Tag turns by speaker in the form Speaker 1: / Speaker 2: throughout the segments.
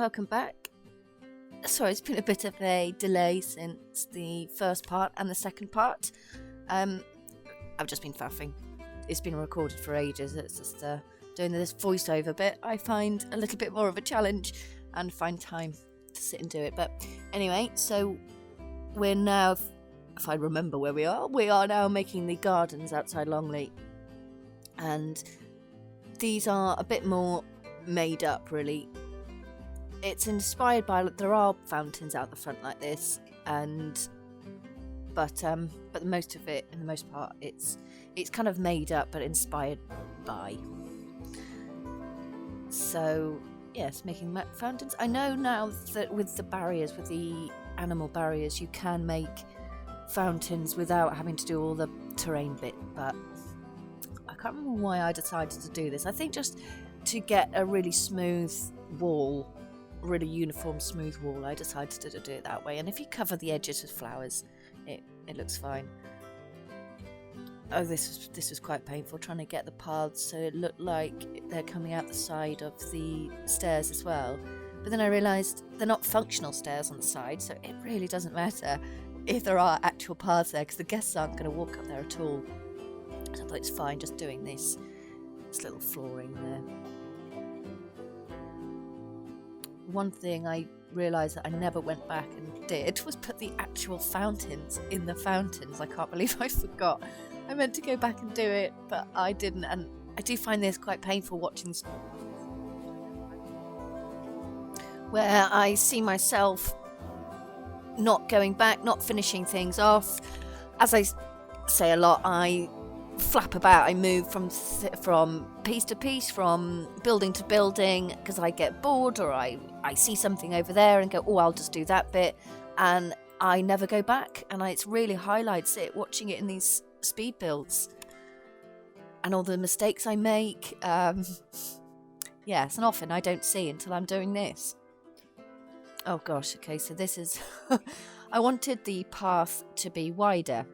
Speaker 1: welcome back. Sorry, it's been a bit of a delay since the first part and the second part. I've just been faffing. It's been recorded for ages. It's just doing this voiceover bit I find a little bit more of a challenge and find time to sit and do it. But anyway, so we're now, if I remember where we are now making the gardens outside Longleat. And these are a bit more made up, really. It's inspired by, there are fountains out the front like this, but most of it, in the most part, it's kind of made up but inspired by. So yes, making fountains. I know now that with the barriers, with the animal barriers, you can make fountains without having to do all the terrain bit, but I can't remember why I decided to do this. I think just to get a really smooth wall, really uniform smooth wall, I decided to do it that way. And if you cover the edges with flowers, it looks fine. Oh, this was quite painful, trying to get the paths so it looked like they're coming out the side of the stairs as well. But then I realised they're not functional stairs on the side, so it really doesn't matter if there are actual paths there, because the guests aren't going to walk up there at all. So I thought it's fine just doing this little flooring there. One thing I realised that I never went back and did was put the actual fountains in the fountains. I can't believe I forgot. I meant to go back and do it, but I didn't, and I do find this quite painful watching this, where I see myself not going back, not finishing things off. As I say a lot, I flap about. I move from piece to piece, from building to building, because I get bored, or I see something over there and go, oh, I'll just do that bit, and I never go back. And it really highlights it watching it in these speed builds and all the mistakes I make. Yes, and often I don't see until I'm doing this. Oh gosh, okay, so this is I wanted the path to be wider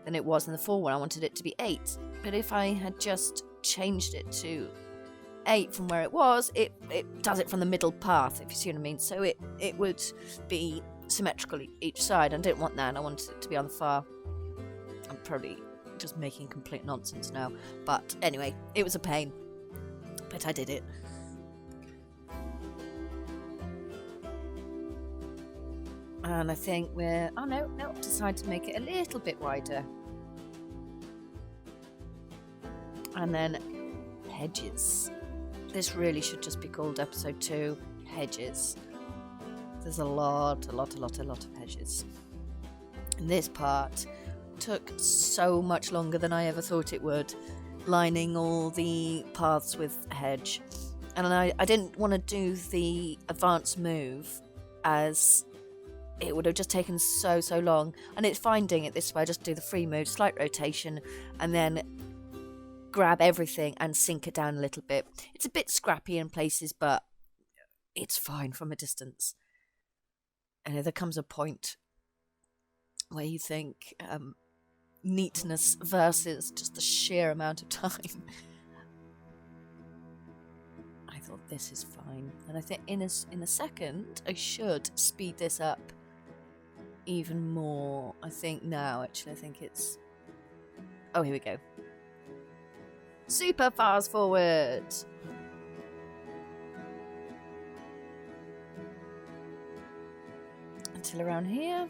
Speaker 1: than it was in the full one. I wanted it to be 8, but if I had just changed it to 8 from where it was, it does it from the middle path, if you see what I mean. So it would be symmetrical each side. I didn't want that, and I wanted it to be on the far. I'm probably just making complete nonsense now, but anyway, it was a pain, but I did it. And I think we're, oh no, decide to make it a little bit wider. And then hedges. This really should just be called episode 2, hedges. There's a lot of hedges. And this part took so much longer than I ever thought it would, lining all the paths with hedge. And I didn't want to do the advanced move, as it would have just taken so long. And it's fine doing it this way. I just do the free move, slight rotation, and then grab everything and sink it down a little bit. It's a bit scrappy in places, but it's fine from a distance. And there comes a point where you think neatness versus just the sheer amount of time. I thought this is fine, and I think in a second I should speed this up even more. I think now, actually, I think it's, oh, here we go. Super fast forward. Until around here,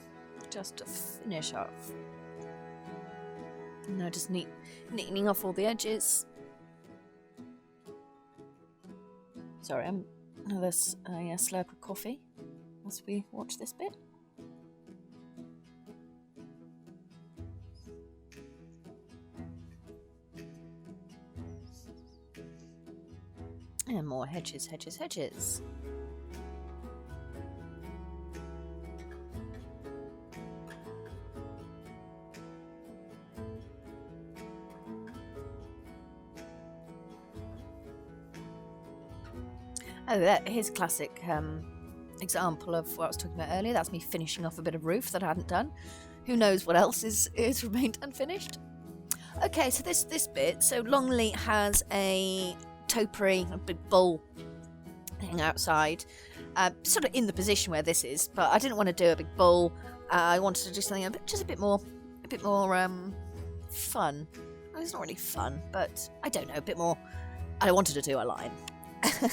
Speaker 1: just to finish off. Now just neatening off all the edges. Sorry, I'm another slurp of coffee as we watch this bit. And more hedges. Oh, here's a classic example of what I was talking about earlier. That's me finishing off a bit of roof that I hadn't done. Who knows what else is remained unfinished. Okay, so this bit. So Longleat has a topiary, a big bowl thing outside, sort of in the position where this is, but I didn't want to do a big bowl. I wanted to do something just a bit more fun. Well, it's not really fun, but I don't know, a bit more. I wanted to do a line,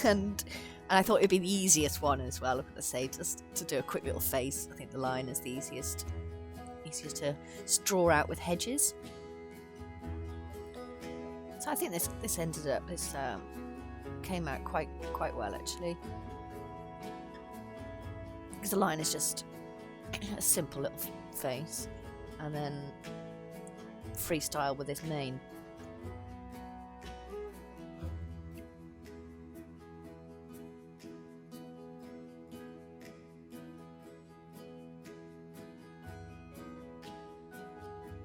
Speaker 1: and I thought it'd be the easiest one as well. I'm going to say just to do a quick little face. I think the line is the easiest to draw out with hedges. So I think this came out quite well actually, because the line is just a simple little face, and then freestyle with this mane.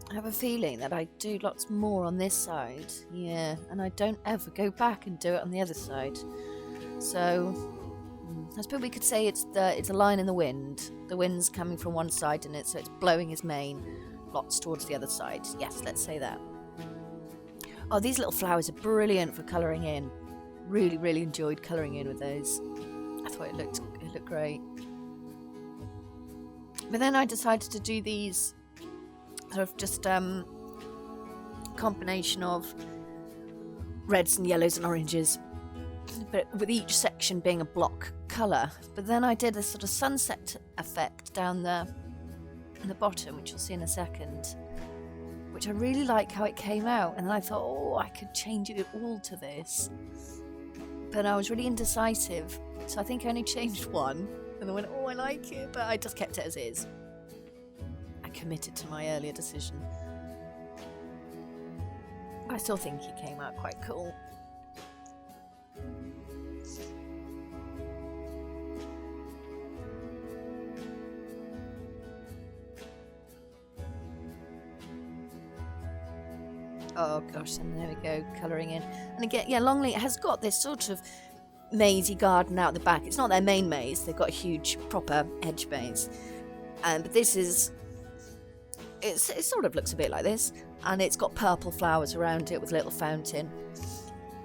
Speaker 1: I have a feeling that I do lots more on this side, yeah, and I don't ever go back and do it on the other side. So I suppose we could say it's a line in the wind. The wind's coming from one side in it, so it's blowing his mane lots towards the other side. Yes, let's say that. Oh, these little flowers are brilliant for colouring in. Really enjoyed colouring in with those. I thought it looked great. But then I decided to do these sort of just combination of reds and yellows and oranges, but with each section being a block colour. But then I did a sort of sunset effect down there in the bottom, which you'll see in a second, which I really like how it came out. And then I thought, oh, I could change it all to this, but I was really indecisive, so I think I only changed one, and I went, oh, I like it, but I just kept it as is. Committed to my earlier decision. I still think he came out quite cool. Oh gosh, and there we go, colouring in. And again, yeah, Longleat has got this sort of mazy garden out the back. It's not their main maze, they've got a huge proper hedge maze. But this is it sort of looks a bit like this, and it's got purple flowers around it with a little fountain.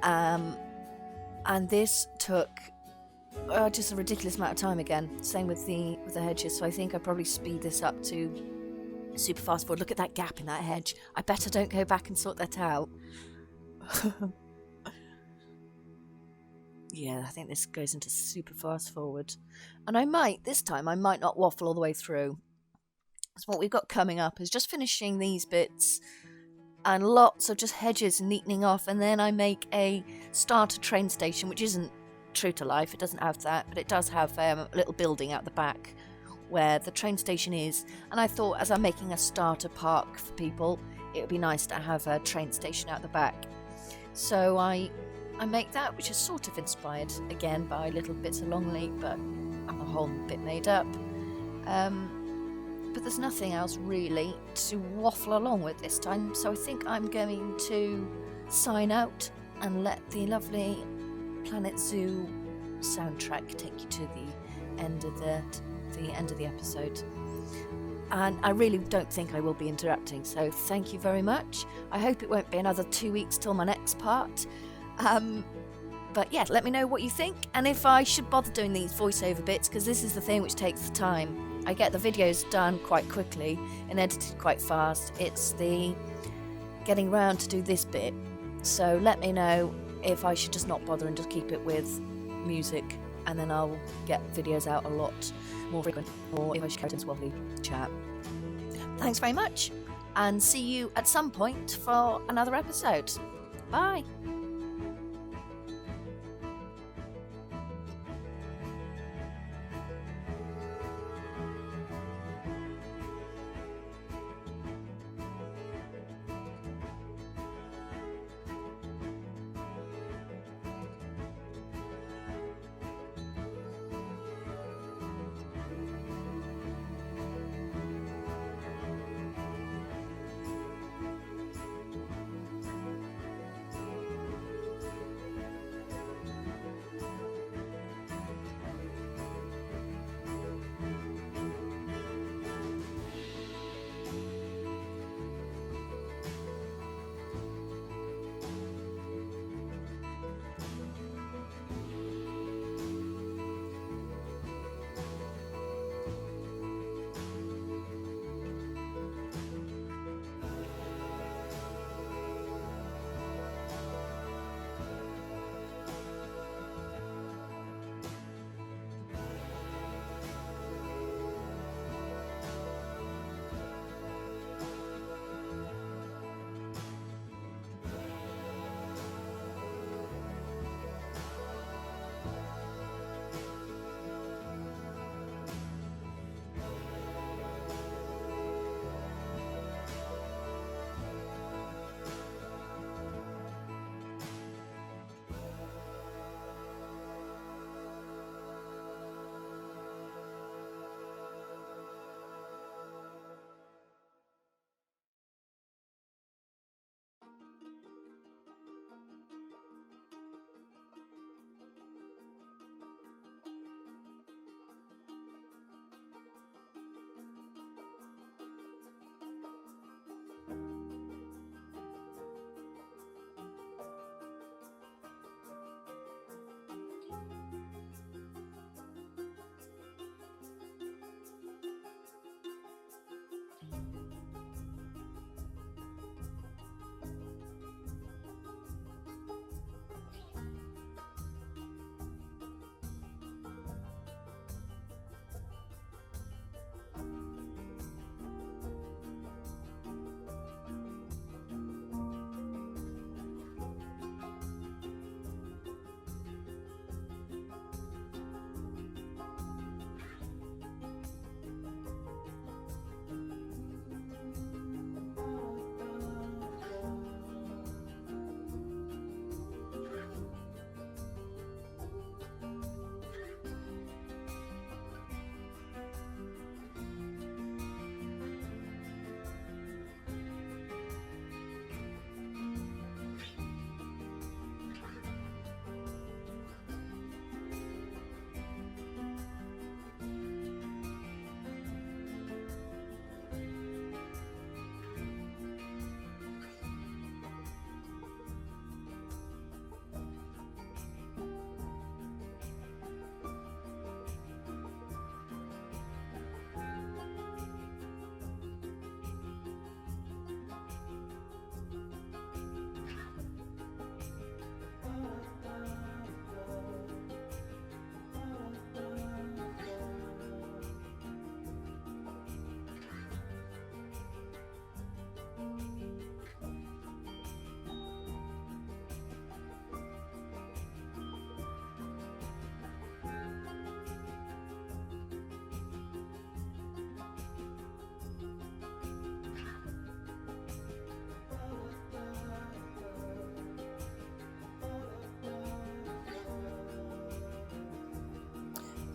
Speaker 1: And this took just a ridiculous amount of time again. Same with the hedges. So I think I probably speed this up to super fast forward. Look at that gap in that hedge. I better don't go back and sort that out. Yeah, I think this goes into super fast forward, and this time I might not waffle all the way through. So what we've got coming up is just finishing these bits and lots of just hedges neatening off, and then I make a starter train station, which isn't true to life, it doesn't have that, but it does have a little building out the back where the train station is. And I thought, as I'm making a starter park for people, it would be nice to have a train station out the back. So I make that, which is sort of inspired again by little bits of Longleat, but I'm a whole bit made up. But there's nothing else really to waffle along with this time, so I think I'm going to sign out and let the lovely Planet Zoo soundtrack take you to the end of the episode. And I really don't think I will be interrupting, so thank you very much. I hope it won't be another 2 weeks till my next part. But yeah, let me know what you think, and if I should bother doing these voiceover bits, because this is the thing which takes the time. I get the videos done quite quickly and edited quite fast. It's the getting around to do this bit. So let me know if I should just not bother and just keep it with music, and then I'll get videos out a lot more frequent, or if I should carry on this wobbly chat. Thanks very much, and see you at some point for another episode. Bye.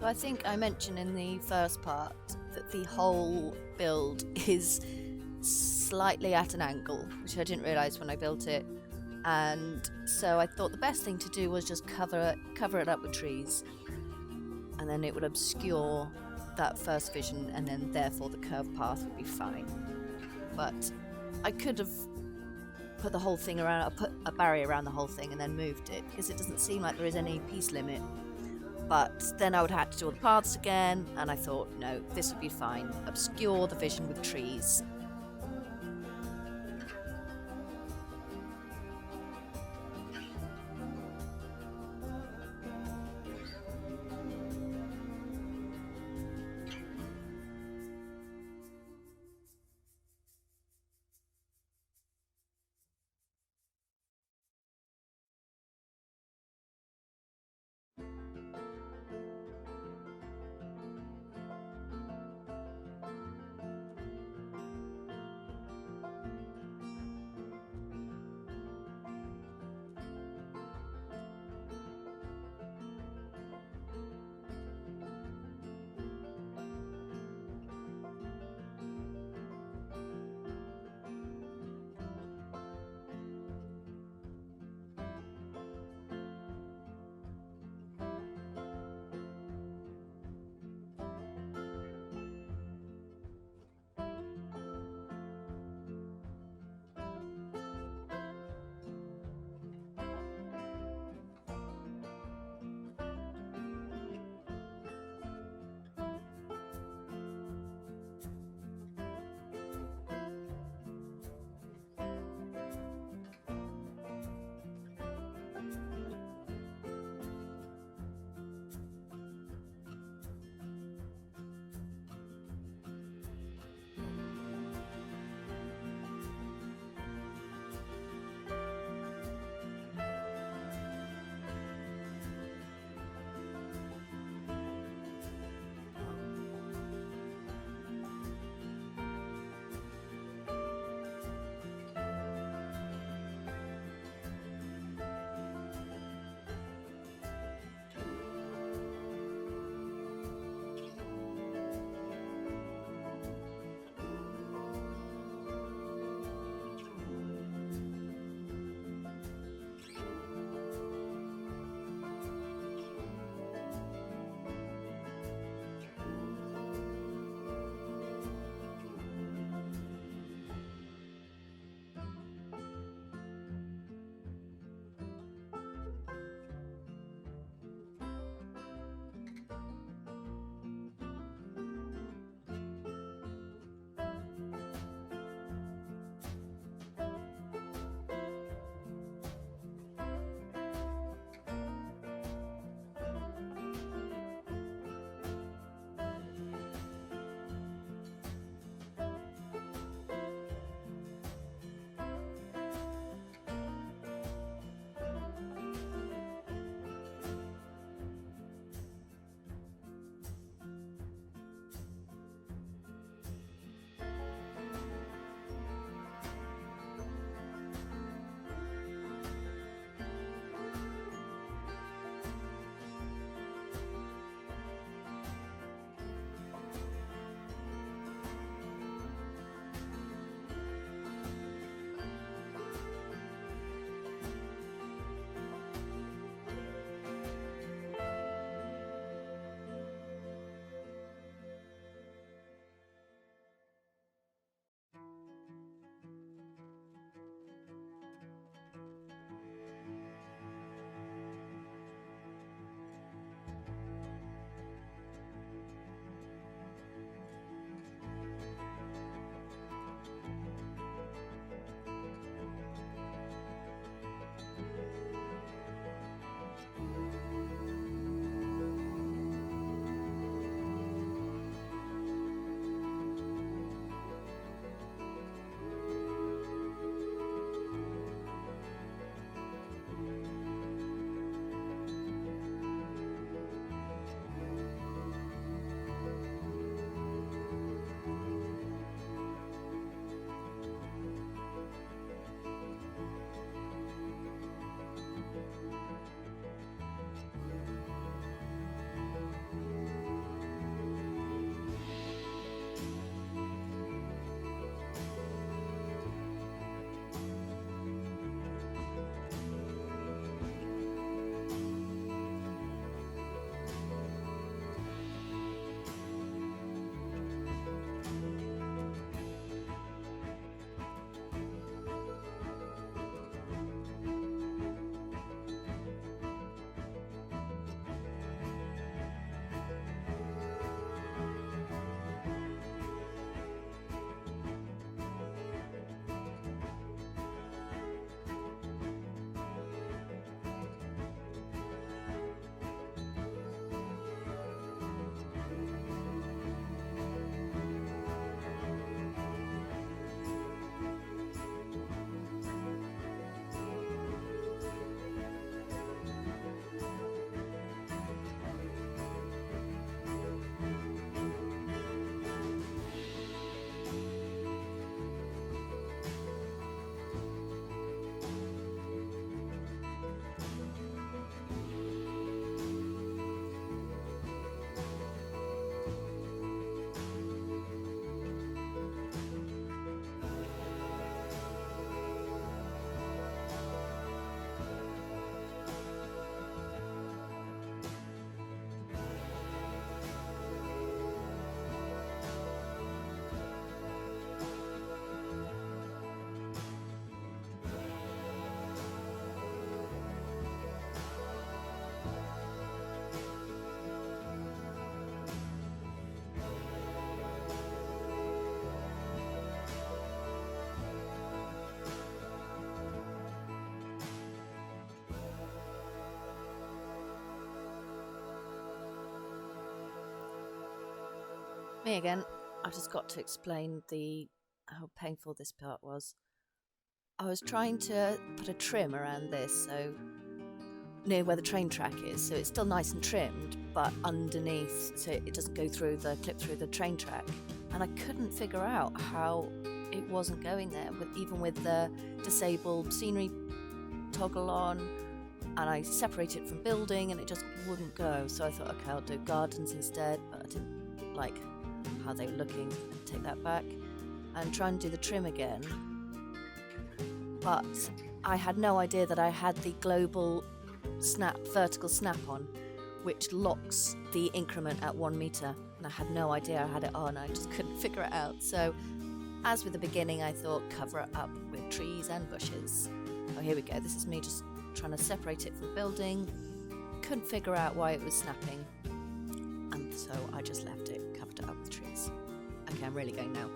Speaker 1: So I think I mentioned in the first part that the whole build is slightly at an angle, which I didn't realise when I built it. And so I thought the best thing to do was just cover it up with trees, and then it would obscure that first vision, and then therefore the curved path would be fine. But I could have put the whole thing around, I put a barrier around the whole thing and then moved it, because it doesn't seem like there is any piece limit. But then I would have to do all the paths again, and I thought, no, this would be fine. Obscure the vision with trees. Me again. I just got to explain how painful this part was. I was trying to put a trim around this, so near where the train track is, so it's still nice and trimmed, but underneath, so it doesn't go through clip through the train track. And I couldn't figure out how it wasn't going there, even with the disabled scenery toggle on, and I separated it from building, and it just wouldn't go. So I thought, okay, I'll do gardens instead, but I didn't like how they were looking. Take that back and try and do the trim again. But I had no idea that I had the global vertical snap on, which locks the increment at 1 meter, and I had no idea I had it on. I just couldn't figure it out. So as with the beginning, I thought cover it up with trees and bushes. Oh, here we go. This is me just trying to separate it from building. Couldn't figure out why it was snapping, and so I just left it, covered it up with trees. Okay, I'm really going now.